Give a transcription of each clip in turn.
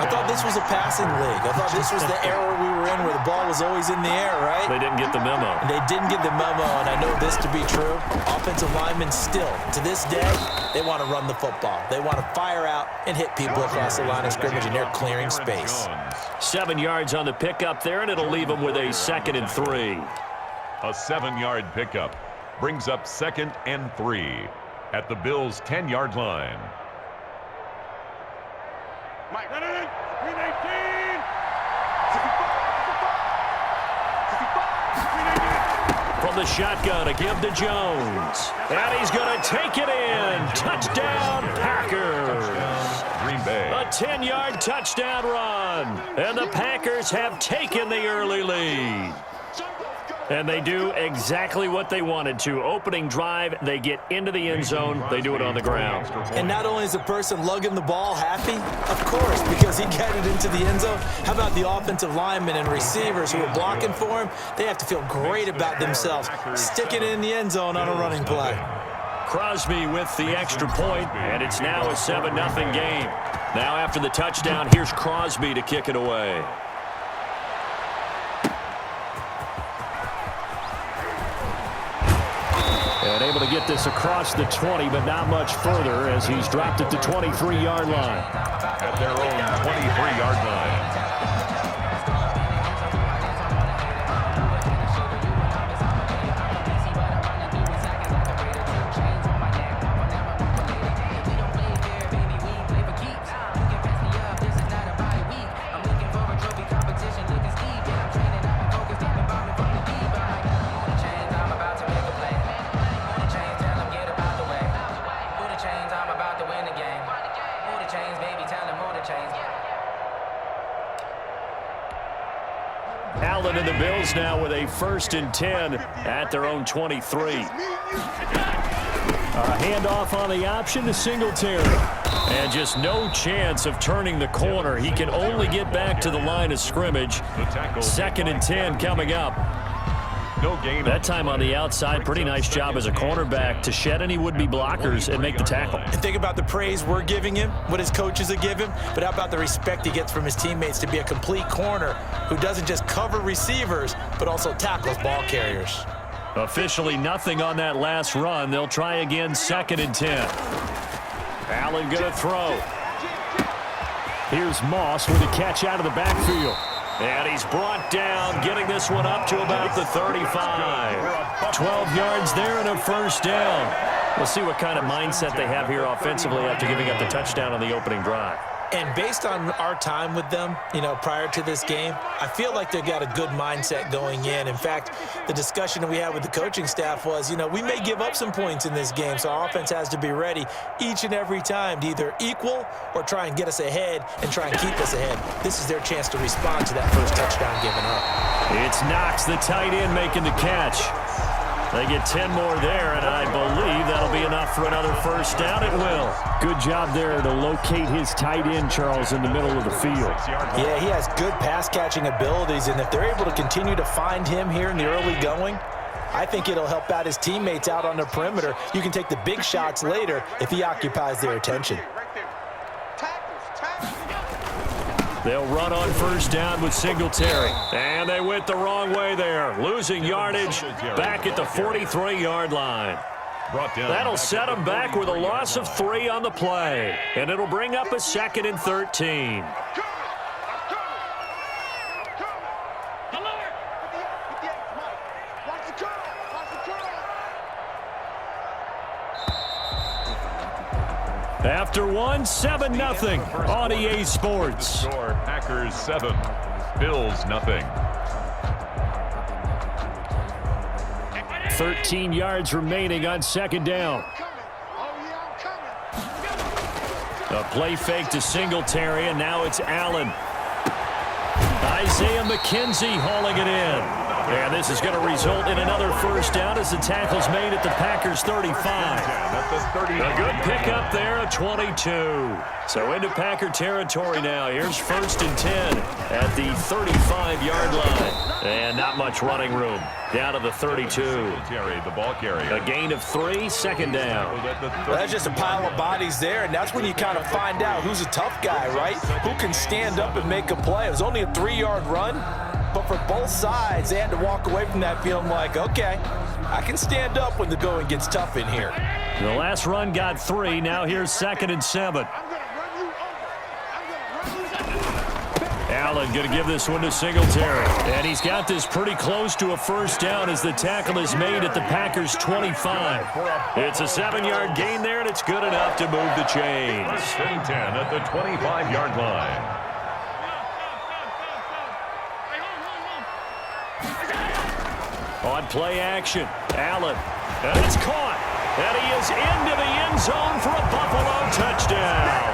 I thought this was a passing league. I thought this was the era we were in where the ball was always in the air, right? They didn't get the memo. And they didn't get the memo, and I know this to be true. Offensive linemen still, to this day, they want to run the football. They want to fire out and hit people across the line of scrimmage, and they're clearing space. 7 yards on the pickup there, and it'll leave them with a 2nd and 3. A 7-yard pickup brings up 2nd and 3 at the Bills' 10-yard line. Mike, run it in. 319. From the shotgun, a give to Jones. And he's going to take it in. Touchdown, Packers. Green Bay. A 10-yard touchdown run. And the Packers have taken the early lead. And they do exactly what they wanted to. Opening drive, they get into the end zone. They do it on the ground. And not only is the person lugging the ball happy, of course, because he got it into the end zone. How about the offensive linemen and receivers who are blocking for him? They have to feel great about themselves, sticking it in the end zone on a running play. Crosby with the extra point, and it's now a 7-0 game. Now after the touchdown, here's Crosby to kick it away. And able to get this across the 20, but not much further as he's dropped it to 23-yard line. At their own 23-yard line. Allen and the Bills now with a 1st and 10 at their own 23. A handoff on the option to Singletary. And just no chance of turning the corner. He can only get back to the line of scrimmage. 2nd and 10 coming up. No gain. That time on the outside, pretty nice job as a cornerback to shed any would-be blockers and make the tackle. And think about the praise we're giving him, what his coaches are giving him, but how about the respect he gets from his teammates to be a complete corner who doesn't just cover receivers, but also tackles ball carriers. Officially nothing on that last run. They'll try again, 2nd and 10. Allen going to throw. Here's Moss with a catch out of the backfield. And he's brought down, getting this one up to about the 35. 12 yards there and a 1st down. We'll see what kind of mindset they have here offensively after giving up the touchdown on the opening drive. And based on our time with them, prior to this game, I feel like they've got a good mindset going in. In fact, the discussion that we had with the coaching staff was, we may give up some points in this game, so our offense has to be ready each and every time to either equal or try and get us ahead and try and keep us ahead. This is their chance to respond to that first touchdown given up. It's Knox, the tight end, making the catch. They get 10 more there, and I believe that'll be enough for another 1st down. It will. Good job there to locate his tight end, Charles, in the middle of the field. Yeah, he has good pass-catching abilities, and if they're able to continue to find him here in the early going, I think it'll help out his teammates out on the perimeter. You can take the big shots later if he occupies their attention. They'll run on 1st down with Singletary. And they went the wrong way there. Losing yardage back at the 43-yard line. That'll set them back with a loss of 3 on the play. And it'll bring up a 2nd and 13. After 7-0 on EA Sports. Packers 7, Bills nothing. 13 yards remaining on 2nd down. A play fake to Singletary, and now it's Allen. Isaiah McKenzie hauling it in. And this is going to result in another first down as the tackle's made at the Packers' 35. A good pickup there at 22. So into Packer territory now. Here's 1st and 10 at the 35-yard line. And not much running room. Down to the 32. The ball carrier. A gain of 3, 2nd down. That's just a pile of bodies there, and that's when you kind of find out who's a tough guy, right? Who can stand up and make a play. It was only a 3-yard run, but for both sides, they had to walk away from that feeling like, okay, I can stand up when the going gets tough in here. The last run got 3. Now here's 2nd and 7. Allen going to give this one to Singletary. And he's got this pretty close to a first down as the tackle is made at the Packers' 25. It's a 7-yard gain there, and it's good enough to move the chains. 1st and 10 at the 25-yard line. On play action, Allen. And it's caught. And he is into the end zone for a Buffalo touchdown.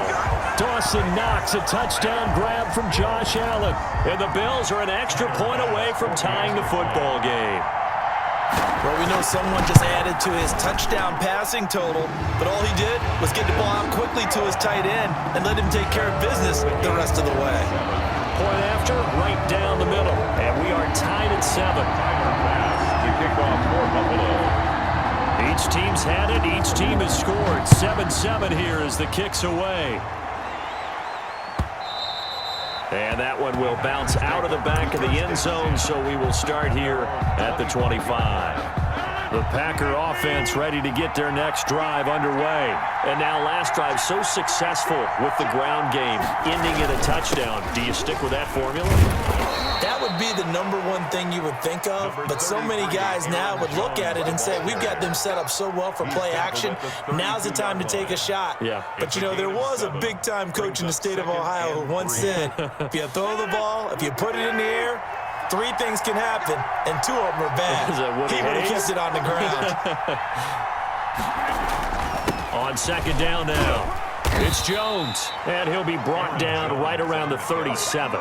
Dawson Knox, a touchdown grab from Josh Allen. And the Bills are an extra point away from tying the football game. Well, we know someone just added to his touchdown passing total, but all he did was get the ball out quickly to his tight end and let him take care of business the rest of the way. Point after, right down the middle. And we are tied at 7. To kick off for Buffalo. Each team's had it. Each team has scored. 7-7 here as the kick's away. And that one will bounce out of the back of the end zone, so we will start here at the 25. The Packer offense ready to get their next drive underway. And now last drive so successful with the ground game, ending in a touchdown. Do you stick with that formula? That would be the #1 thing you would think of, but so many guys now would look at it and say, we've got them set up so well for play action. Now's the time to take a shot. Yeah. But, you know, there was a big-time coach in the state of Ohio who once said, if you throw the ball, if you put it in the air, 3 things can happen, and 2 of them are bad. He would have kept it on the ground. On 2nd down now, it's Jones, and he'll be brought down right around the 37.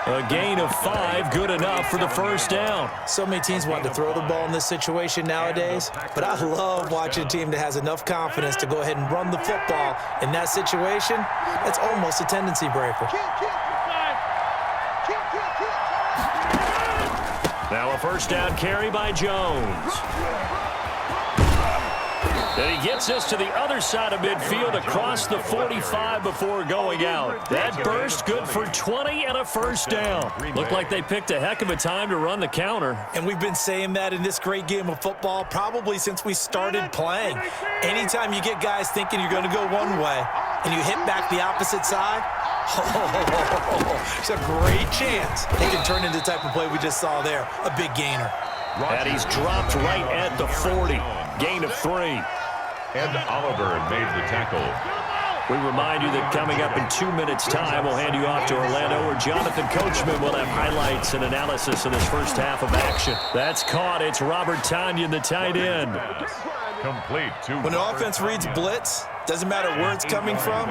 A gain of 5, good enough for the first down. So many teams want to throw the ball in this situation nowadays, but I love watching a team that has enough confidence to go ahead and run the football. In that situation, that's almost a tendency breaker. Now a first down carry by Jones. And he gets us to the other side of midfield across the 45 before going out. That burst good for 20 and a first down. Looked like they picked a heck of a time to run the counter. And we've been saying that in this great game of football probably since we started playing. Anytime you get guys thinking you're going to go one way and you hit back the opposite side, it's a great chance it can turn into the type of play we just saw there, a big gainer. And he's dropped right at the 40. Gain of 3. Ed Oliver made the tackle. We remind you that coming up in 2 minutes' time, we'll hand you off to Orlando, where Jonathan Coachman will have highlights and analysis in this first half of action. That's caught. It's Robert Tonyan, the tight end. Complete to when the offense reads blitz, doesn't matter where it's coming from,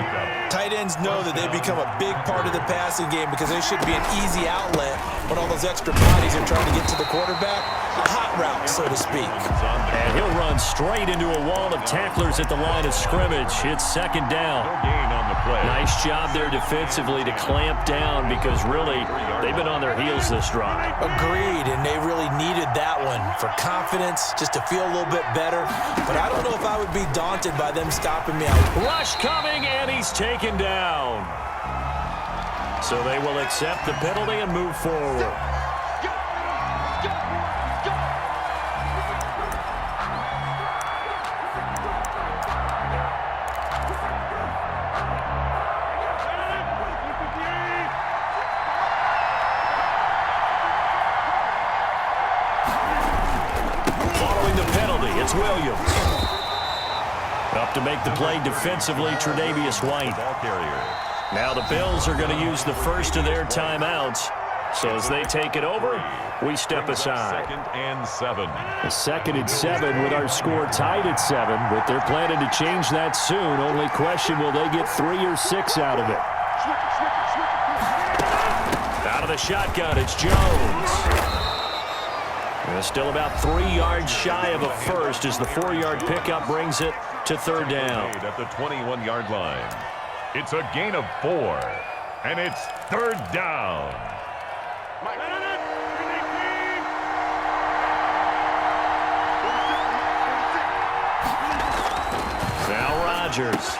tight ends know that they become a big part of the passing game because they should be an easy outlet when all those extra bodies are trying to get to the quarterback. A hot route, so to speak. And he'll run straight into a wall of tacklers at the line of scrimmage. It's 2nd down. No gain on the play. Nice job there defensively to clamp down because really they've been on their heels this drive. Agreed, and they really needed that one for confidence, just to feel a little bit better. But I don't know if I would be daunted by them stopping me out. Rush coming, and he's taken down. So they will accept the penalty and move forward. Following the penalty, it's Williams. Up to make the play defensively, Tre'Davious White. Ball carrier. Now the Bills are going to use the first of their timeouts. So as they take it over, we step aside. 2nd and 7. A 2nd and 7 with our score tied at 7, but they're planning to change that soon. Only question, will they get 3 or 6 out of it? Out of the shotgun, it's Jones. And still about 3 yards shy of a first as the 4-yard pickup brings it to third down. At the 21-yard line. It's a gain of 4, and it's third down. Now Rodgers.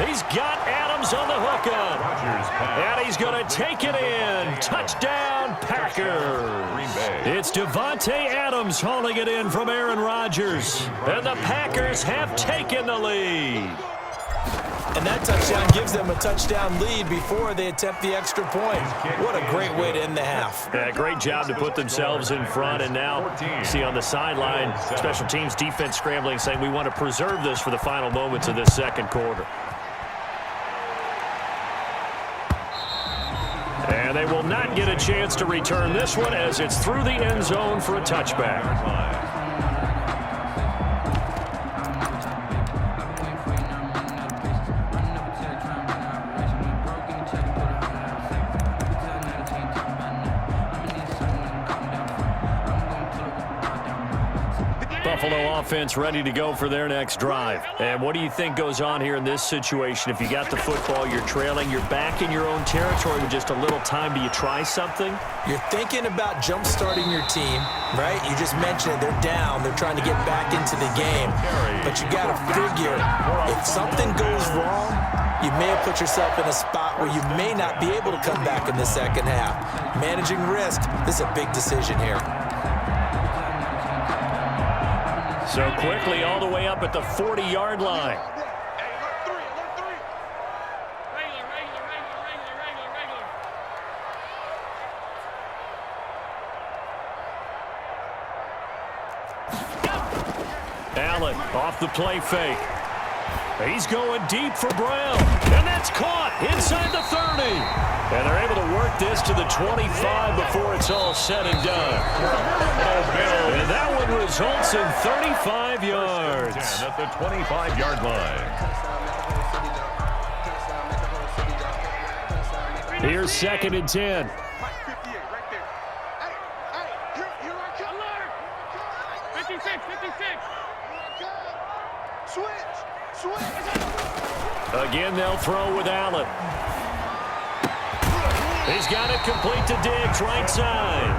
He's got Adams on the hook up. And he's going to take it in. Touchdown, Packers. It's Devontae Adams hauling it in from Aaron Rodgers. And the Packers have taken the lead. And that touchdown gives them a touchdown lead before they attempt the extra point. What a great way to end the half. Yeah, great job to put themselves in front. And now, see on the sideline, special teams defense scrambling, saying we want to preserve this for the final moments of this second quarter. And they will not get a chance to return this one as it's through the end zone for a touchback. Buffalo offense ready to go for their next drive. And what do you think goes on here in this situation? If you got the football, you're trailing, you're back in your own territory with just a little time. Do you try something? You're thinking about jump-starting your team, right? You just mentioned it. They're down. They're trying to get back into the game. But you got to figure, if something goes wrong, you may have put yourself in a spot where you may not be able to come back in the second half. Managing risk, this is a big decision here. So quickly all the way up at the 40-yard line. Allen off the play fake. He's going deep for Brown. And that's caught inside the 30. And they're able to work this to the 25 before it's all said and done. And that one results in 35 yards. At the 25-yard line. Here's 2nd and 10. Again, they'll throw with Allen. He's got it complete to Diggs, right side.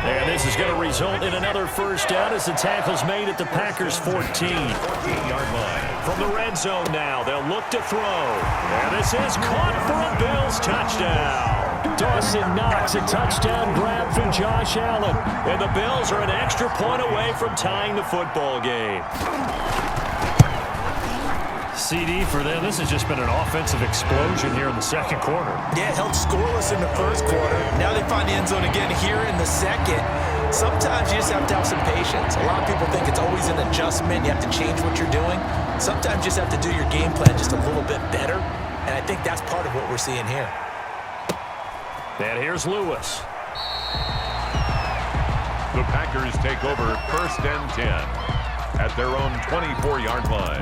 And this is going to result in another first down as the tackle's made at the Packers' 14-yard line. From the red zone now, they'll look to throw. And this is caught for a Bills touchdown. Dawson Knox, a touchdown grab from Josh Allen. And the Bills are an extra point away from tying the football game. CD for them. This has just been an offensive explosion here in the second quarter. Yeah, held scoreless in the first quarter. Now they find the end zone again here in the second. Sometimes you just have to have some patience. A lot of people think it's always an adjustment. You have to change what you're doing. Sometimes you just have to do your game plan just a little bit better. And I think that's part of what we're seeing here. And here's Lewis. The Packers take over 1st and 10 at their own 24-yard line.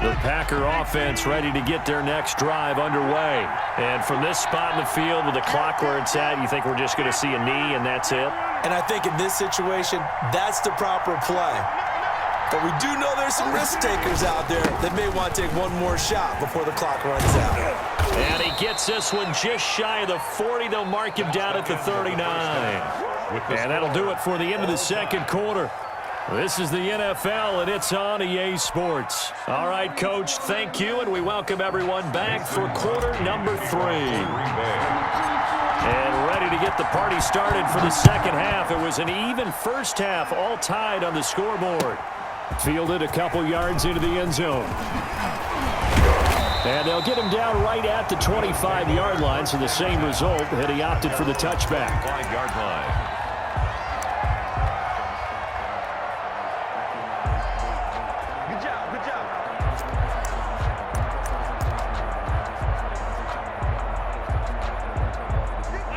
The Packer offense ready to get their next drive underway. And from this spot in the field with the clock where it's at, you think we're just going to see a knee and that's it? And I think in this situation, that's the proper play. But we do know there's some risk takers out there that may want to take one more shot before the clock runs out. And he gets this one just shy of the 40. They'll mark him down at the 39. And that'll do it for the end of the second quarter. This is the NFL, and it's on EA Sports. All right, Coach, thank you, and we welcome everyone back for quarter number 3. And ready to get the party started for the second half. It was an even first half, all tied on the scoreboard. Fielded a couple yards into the end zone. And they'll get him down right at the 25-yard line, so the same result, and he opted for the touchback. 5-yard line.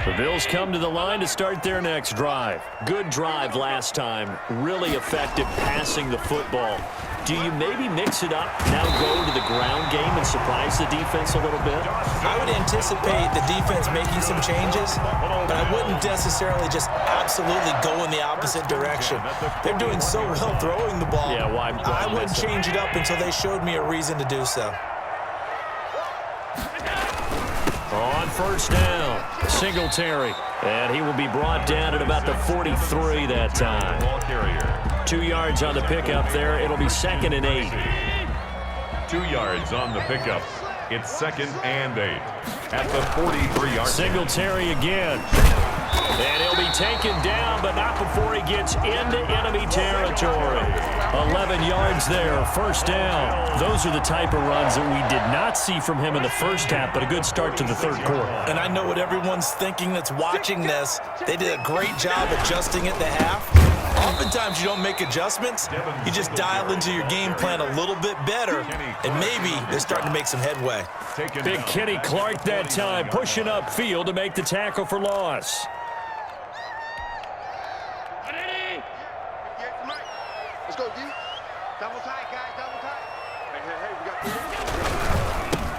The Bills come to the line to start their next drive. Good drive last time. Really effective passing the football. Do you maybe mix it up, now go to the ground game and surprise the defense a little bit? I would anticipate the defense making some changes, but I wouldn't necessarily just absolutely go in the opposite direction. They're doing so well throwing the ball. Yeah, why I wouldn't change it up until they showed me a reason to do so. On first down, Singletary. And he will be brought down at about the 43 that time. Ball carrier. 2 yards on the pickup there. It'll be 2nd and 8. 2 yards on the pickup. It's 2nd and 8 at the 43-yard. Singletary again. And he'll be taken down, but not before he gets into enemy territory. 11 yards there, first down. Those are the type of runs that we did not see from him in the first half, but a good start to the third quarter. And I know what everyone's thinking that's watching this. They did a great job adjusting at the half. Oftentimes you don't make adjustments. You just dial into your game plan a little bit better, and maybe they're starting to make some headway. Big Kenny Clark that time, pushing upfield to make the tackle for loss. Let's go, D. Double tight, guys. Double tight. Hey, we got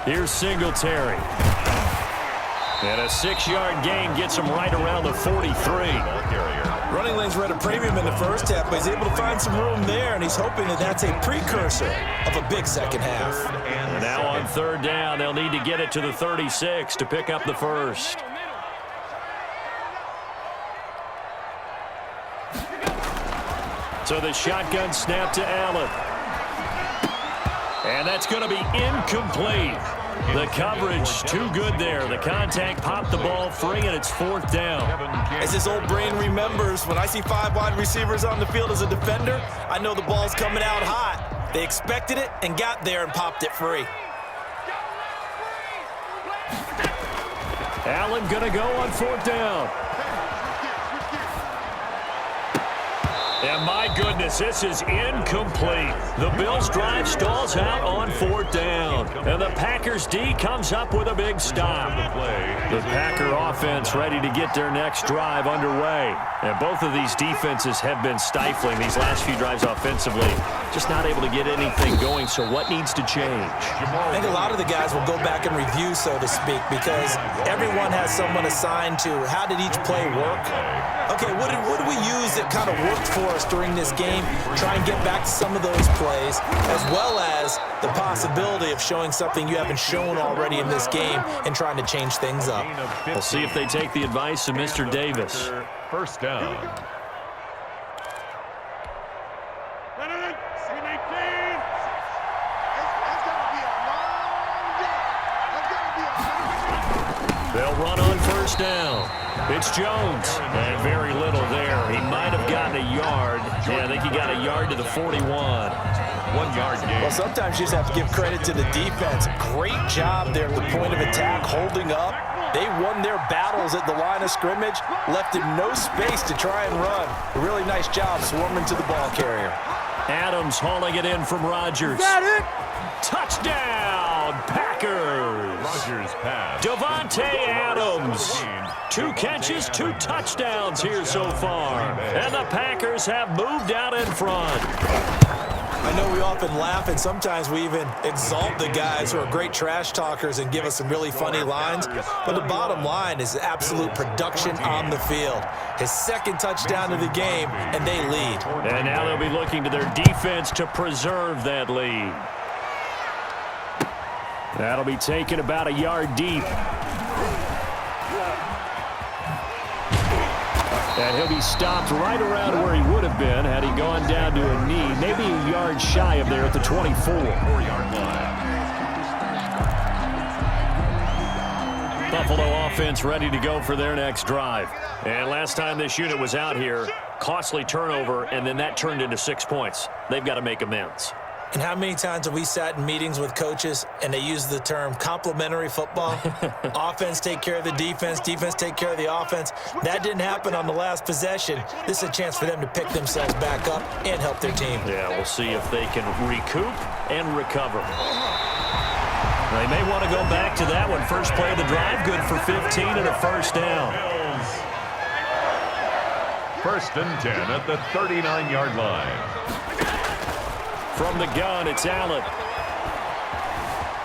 Here's Singletary. And a 6-yard gain gets him right around the 43. Running lanes were at a premium in the first half, but he's able to find some room there, and he's hoping that that's a precursor of a big second half. And now on third down, they'll need to get it to the 36 to pick up the first. So the shotgun snap to Allen. And that's going to be incomplete. The coverage too good there. The contact popped the ball free, and it's 4th down. As his old brain remembers, when I see 5 wide receivers on the field as a defender, I know the ball's coming out hot. They expected it and got there and popped it free. Allen going to go on 4th down. And my goodness, this is incomplete. The Bills' drive stalls out on 4th down. And the Packers' D comes up with a big stop. The Packer offense ready to get their next drive underway. And both of these defenses have been stifling these last few drives offensively. Just not able to get anything going, so what needs to change? I think a lot of the guys will go back and review, so to speak, because everyone has someone assigned to how did each play work. Okay, what did we use that kind of worked for us during this game? Try and get back to some of those plays, as well as the possibility of showing something you haven't shown already in this game and trying to change things up. We'll see if they take the advice of Mr. Davis. First down. They'll run on first down. It's Jones. And very little there. He might have gotten a yard. Yeah, I think he got a yard to the 41. 1 yard gain. Well, sometimes you just have to give credit to the defense. Great job there at the point of attack, holding up. They won their battles at the line of scrimmage, left him no space to try and run. A really nice job swarming to the ball carrier. Adams hauling it in from Rodgers. Got it! Touchdown, Packers! Rodgers pass. Davante Adams. 2 catches, 2 touchdowns here so far. And the Packers have moved out in front. I know we often laugh, and sometimes we even exalt the guys who are great trash talkers and give us some really funny lines. But the bottom line is absolute production on the field. His 2nd touchdown of the game, and they lead. And now they'll be looking to their defense to preserve that lead. That'll be taken about a yard deep. And he'll be stopped right around where he would have been had he gone down to a knee, maybe a yard shy of there at the 24. 4-yard line. Buffalo offense ready to go for their next drive. And last time this unit was out here, costly turnover, and then that turned into 6 points. They've got to make amends. And how many times have we sat in meetings with coaches and they use the term complementary football? Offense take care of the defense, defense take care of the offense. That didn't happen on the last possession. This is a chance for them to pick themselves back up and help their team. Yeah, we'll see if they can recoup and recover. They may want to go back to that one. First play of the drive, good for 15 and a first down. First and 10 at the 39-yard line. From the gun, it's Allen.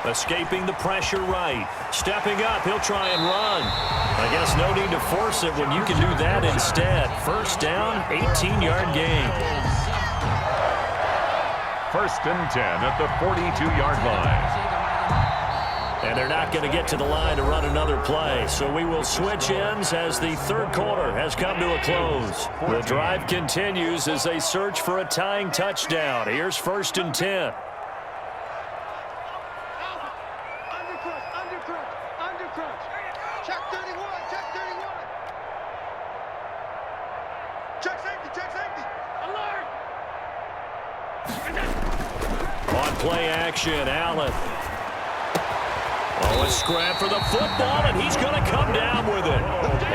Escaping the pressure right. Stepping up, he'll try and run. I guess no need to force it when you can do that instead. First down, 18-yard gain. First and 10 at the 42-yard line. And they're not going to get to the line to run another play. So we will switch ends as the third quarter has come to a close. The drive continues as they search for a tying touchdown. Here's first and 10. Check 31, check 31. Check safety, alert. On play action, Allen. Oh, a scrap for the football, and he's going to come down with it.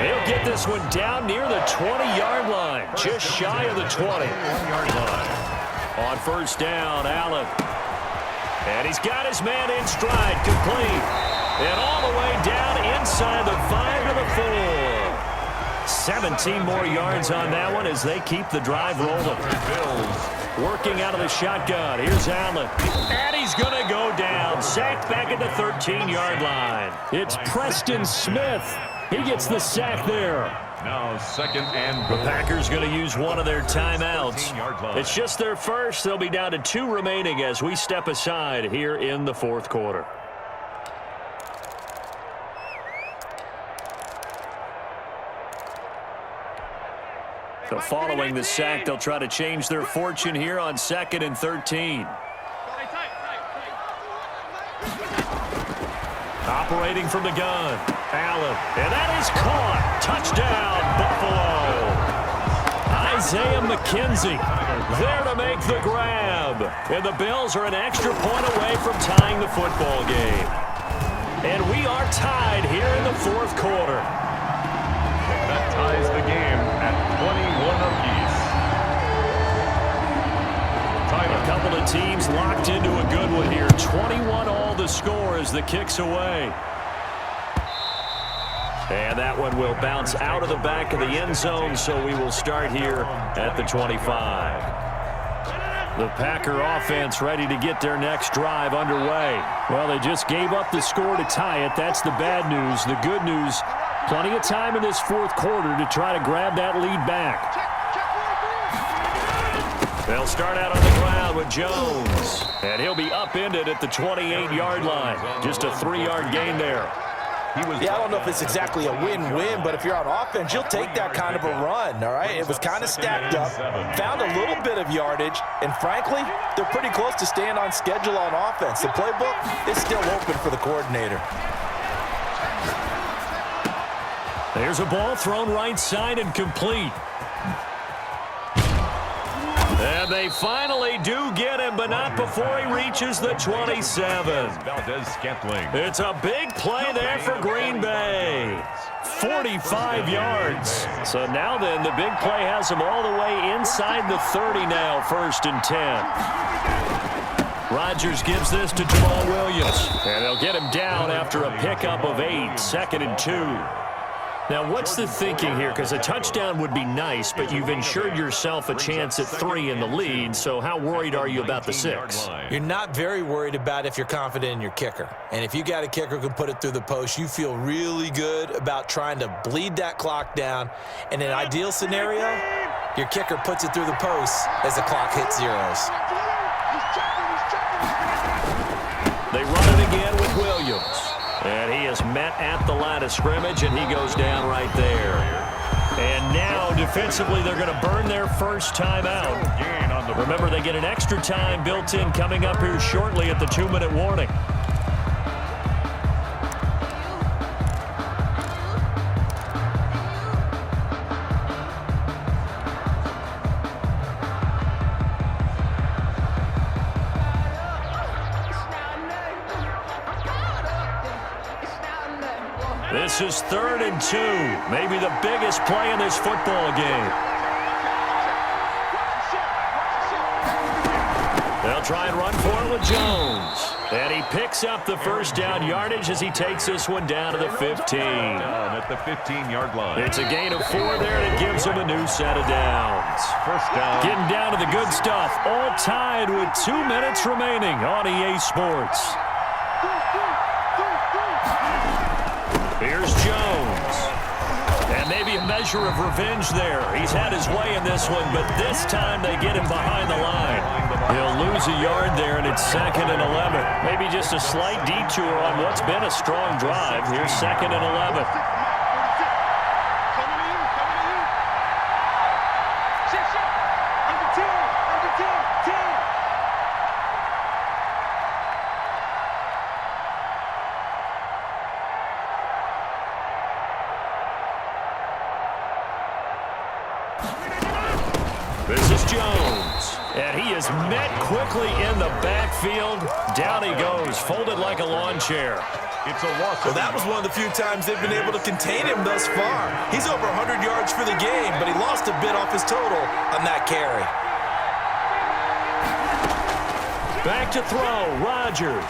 He'll get this one down near the 20-yard line, just shy of the 20-yard line. On first down, Allen. And he's got his man in stride, complete. And all the way down inside the 5 to the 4. 17 more yards on that one as they keep the drive rolling. Working out of the shotgun. Here's Allen. And he's going to go down. Sacked back at the 13-yard line. It's Preston Smith. He gets the sack there. Now second and The goal. Packers going to use one of their timeouts. It's just their first. They'll be down to 2 remaining as we step aside here in the fourth quarter. So following the sack, they'll try to change their fortune here on second and 13. Operating from the gun, Allen. And that is caught. Touchdown, Buffalo. Isaiah McKenzie there to make the grab. And the Bills are an extra point away from tying the football game. And we are tied here in the fourth quarter. That ties the game at 21 apiece. A couple of teams locked into a good one here. 21 all the score as the kick's away. And that one will bounce out of the back of the end zone, so we will start here at the 25. The Packer offense ready to get their next drive underway. Well, they just gave up the score to tie it. That's the bad news. The good news, plenty of time in this fourth quarter to try to grab that lead back. They'll start out on the ground with Jones. And he'll be upended at the 28-yard line. Just a 3-yard gain there. Yeah, I don't know if it's exactly a win-win, but if you're on offense, you'll take that kind of a run, all right? It was kind of stacked up, found a little bit of yardage, and frankly, they're pretty close to staying on schedule on offense. The playbook is still open for the coordinator. There's a ball thrown right side and complete. And they finally do get him, but not before he reaches the 27. It's a big play there for Green Bay. 45 yards. So now then, the big play has him all the way inside the 30 now, first and 10. Rodgers gives this to Jamal Williams. And they'll get him down after a pickup of 8, second and 2. Now, what's the thinking here? Because a touchdown would be nice, but you've ensured yourself a chance at 3 in the lead, so how worried are you about the 6? You're not very worried about if you're confident in your kicker. And if you got a kicker who can put it through the post, you feel really good about trying to bleed that clock down. In an ideal scenario, your kicker puts it through the post as the clock hits zeros. They run it again with Williams. And he is met at the line of scrimmage, and he goes down right there. And now, defensively, they're going to burn their first time out. Remember, they get an extra time built in coming up here shortly at the 2-minute warning. This is 3rd and 2. Maybe the biggest play in this football game. They'll try and run for it with Jones. And he picks up the first down yardage as he takes this one down to the 15. Down at the 15-yard line. It's a gain of 4 there, and it gives him a new set of downs. First down. Getting down to the good stuff. All tied with 2 minutes remaining on EA Sports. Here's Jones. And maybe a measure of revenge there. He's had his way in this one, but this time they get him behind the line. He'll lose a yard there, and it's 2nd and 11. Maybe just a slight detour on what's been a strong drive. Here's 2nd and 11. This is Jones, and he is met quickly in the backfield. Down he goes, folded like a lawn chair. It's a loss. Well, that was one of the few times they've been able to contain him thus far. He's over 100 yards for the game, but he lost a bit off his total on that carry. Back to throw, Rodgers.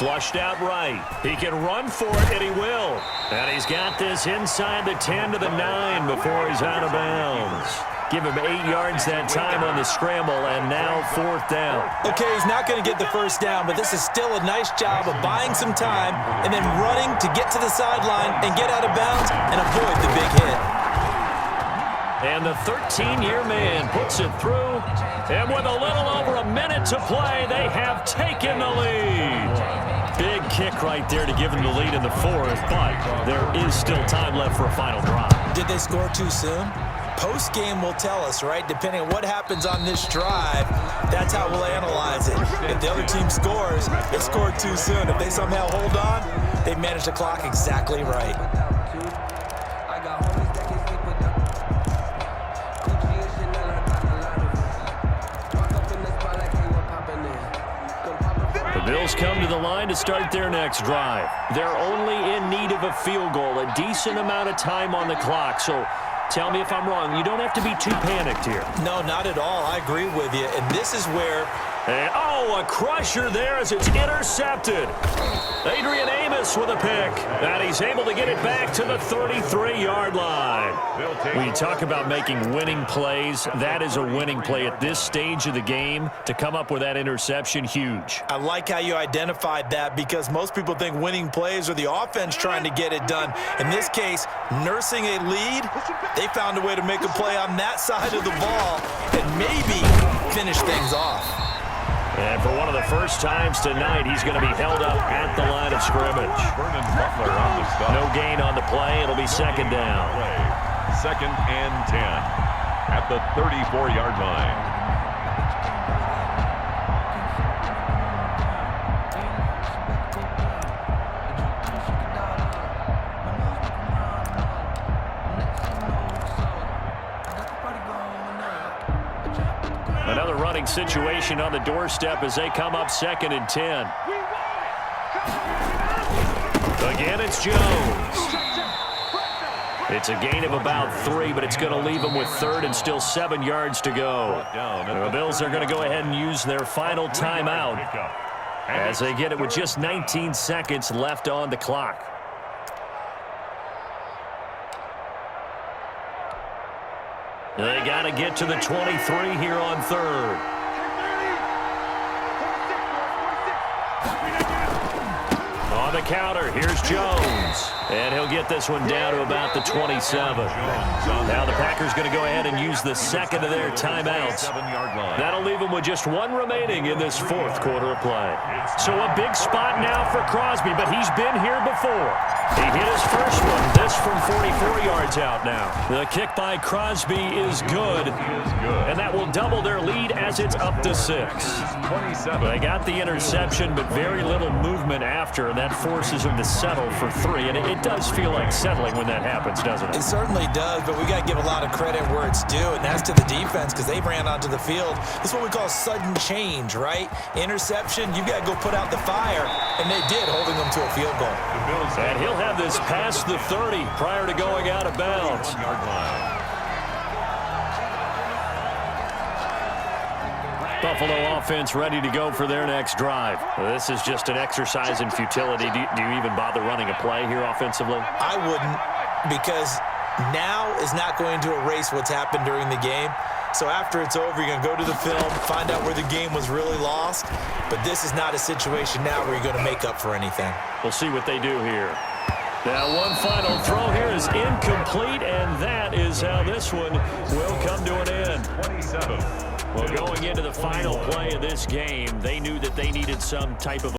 Flushed out right. He can run for it, and he will. And he's got this inside the 10 to the 9 before he's out of bounds. Give him 8 yards that time on the scramble, and now 4th down. Okay, he's not going to get the first down, but this is still a nice job of buying some time and then running to get to the sideline and get out of bounds and avoid the big hit. And the 13-year man puts it through, and with a little over a minute to play, they have taken the lead. Big kick right there to give them the lead in the 4th, but there is still time left for a final drive. Did they score too soon? Post-game will tell us, right? Depending on what happens on this drive, that's how we'll analyze it. If the other team scores, they scored too soon. If they somehow hold on, they managed the clock exactly right. The Bills come to the line to start their next drive. They're only in need of a field goal, a decent amount of time on the clock, so tell me if I'm wrong. You don't have to be too panicked here. No, not at all. I agree with you. And this is where... And, a crusher there as it's intercepted. Adrian Amos with a pick. And he's able to get it back to the 33-yard line. When you talk about making winning plays, that is a winning play at this stage of the game. To come up with that interception, huge. I like how you identified that because most people think winning plays are the offense trying to get it done. In this case, nursing a lead, they found a way to make a play on that side of the ball and maybe finish things off. And for one of the first times tonight, he's going to be held up at the line of scrimmage. No gain on the play. It'll be 2nd down. 2nd and 10 at the 34-yard line. Another running situation on the doorstep as they come up 2nd and 10. Again, it's Jones. It's a gain of about 3, but it's going to leave them with 3rd and still 7 yards to go. The Bills are going to go ahead and use their final timeout as they get it with just 19 seconds left on the clock. They got to get to the 23 here on 3rd. On the counter, here's Jones. And he'll get this one down to about the 27. Now the Packers going to go ahead and use the 2nd of their timeouts. That'll leave them with just 1 remaining in this 4th quarter of play. So a big spot now for Crosby, but he's been here before. He hit his first one. This from 44 yards out now. The kick by Crosby is good. And that will double their lead as it's up to 6. They got the interception, but very little movement after, and that forces them to settle for 3. And it does feel like settling when that happens, doesn't it? It certainly does, but we got to give a lot of credit where it's due, and that's to the defense because they ran onto the field. This is what we call sudden change, right? Interception, you've got to go put out the fire, and they did, holding them to a field goal. And he'll have this past the 30 prior to going out of bounds. Buffalo offense ready to go for their next drive. Well, this is just an exercise in futility. Do you even bother running a play here offensively? I wouldn't, because now is not going to erase what's happened during the game. So after it's over, you're going to go to the film, find out where the game was really lost. But this is not a situation now where you're going to make up for anything. We'll see what they do here. Now, one final throw here is incomplete, and that is how this one will come to an end. 27. Well, going into the final play of this game, they knew that they needed some type of